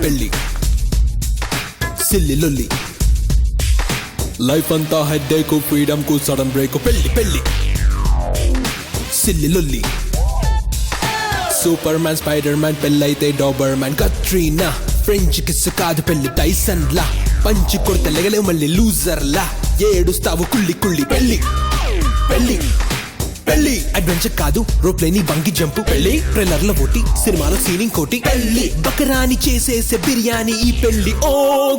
పెళ్లి సిల్లి లొల్లి లైఫ్ అంతా హెడ్ఏక్ ఫ్రీడమ్ కు సడన్ బ్రేక్ పెళ్లి పెళ్లి సిల్లి లొల్లి సూపర్ మ్యాన్ స్పైడర్ మ్యాన్ పెళ్ళైతే Dabur man Katrina French kiss కాదు పెళ్లి టైసన్ లా పంచి కొడితే లెగలే మళ్ళీ లూజర్ లా ఏడుస్తావు కుళ్ళి కుళ్ళి పెళ్లి పెళ్లి పెళ్లి అడ్వెంచర్ కాదు రోప్లేని బంగి జంపు పెళ్లి ట్రైలర్ లో ఓటి సినిమాలో సీనింగ్ కోటి పెళ్లి బకరాని చేసేసే బిర్యానీ ఈ పెళ్లి ఓ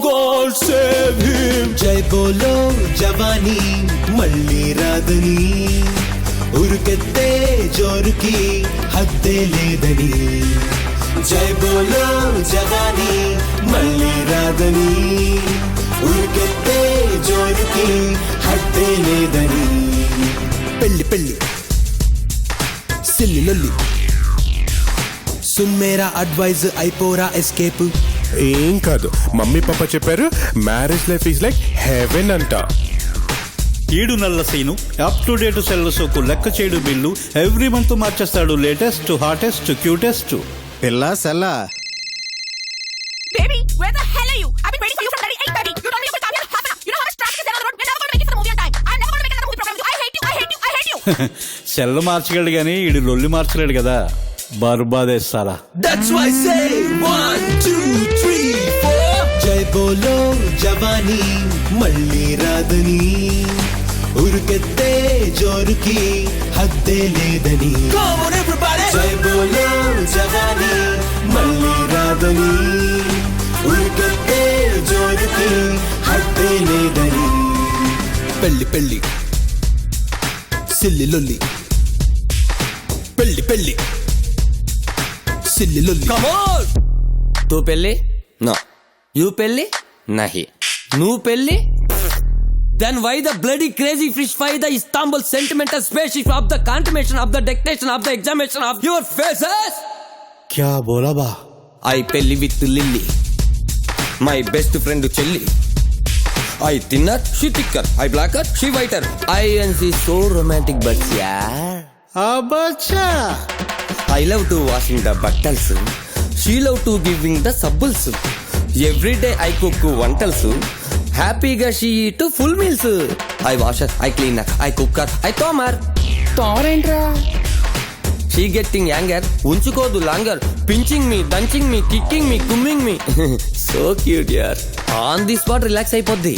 గాడ్ సేవ్ హిమ్ జై బోలో జవానీ మళ్ళీ రాదని ఉరుకెత్తే జోరుకి హద్దే లేదని జై బోలో జవానీ మళ్ళీ రాదని ఉరుకెత్తే జోరుకి హద్దే లేదని పెళ్లి పెళ్లి సిల్లి లొల్లి సున్ మేరా అడ్వైజ్ అయిపోరా ఎస్కేప్ ఏం కాదు మమ్మీ పాప చెప్పారు marriage life is like heaven అంట. 7 నెలల సీను అప్ టు డేట్ సెల్ల సోకు లెక్క చేయడు బిల్లు ఎవ్రీ మంత్ మార్చేస్తాడు లేటెస్ట్ హాటెస్ట్ క్యూటెస్ట్ పిల్ల సెల్ల Baby, where the hell are you? I've been waiting for you from very 8:30. You told me you could come here in half an hour. You know how much traffic is there on the road? We're never going to make it for the movie on time. I'm never going to make another movie program with you. I hate you. I hate you. I hate you. Cell మార్చగలడు కానీ ఈడు లొల్లి మార్చలేడు కదా బర్బాదేస్తారా. That's why I say 1 2 3 4 జై బోలో జవానీ మళ్ళీ రాదని ఉరుకెత్తే జోరుకి హద్దే లేదని జై బోలో జవానీ మళ్ళీ రాదని ఉరుకెత్తే జోరుకి హద్దే లేదని పెళ్లి పెళ్లి సిల్లి లొల్లి పెళ్లి పెళ్లి సిల్లి లొల్లి तू పెళ్లి నో యూ పెళ్లి నహి నువ్వు పెళ్లి then why the bloody crazy fish fry the Istanbul sentimental spaceship of the consummation of the dictation of the examination of your faces క్యా బోలా బా I పెళ్లి with Lily my best friend చెల్లి I thinner she thicker I blacker she whiter I and she so romantic but yeah అబ్బచ్చా I love to washing the battles she love to giving the subbles every day I cook వంటల్స్ హ్యాపీగా she eat full meals I washer I cleaner I cooker I తోమర్ తోమరేంట్రా she getting anger ఉంచుకోదు longer pinching me దంచింగ్ me kicking me కుమ్మింగ్ me so cute యార్ on the spot relax అయిపోద్ది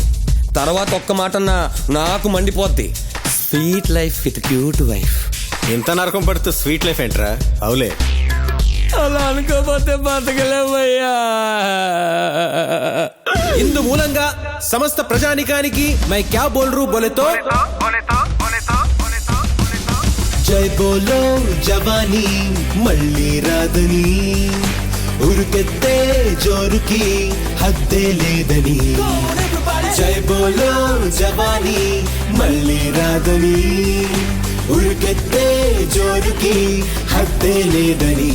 తర్వాత ఒక్క మాటన్నా నాకు మండిపోద్ది sweet life with cute wife ఇంత నరకం పడుతూ స్వీట్ లైఫ్ ఏంట్రా అవులే అలా అనుకోపోతే బతకలేమయ్యా ఇందు మూలంగా సమస్త ప్రజానికానికి మై క్యా బోల్ రూ బోలేతో జై బోలో జవానీ మళ్ళీ రాదని ఉరుకెత్తే జోరుకి హద్దే లేదని జై బోలో జవానీ మళ్ళీ రాదని ఉరుకెత్తే జోరుకి హద్దే లేదని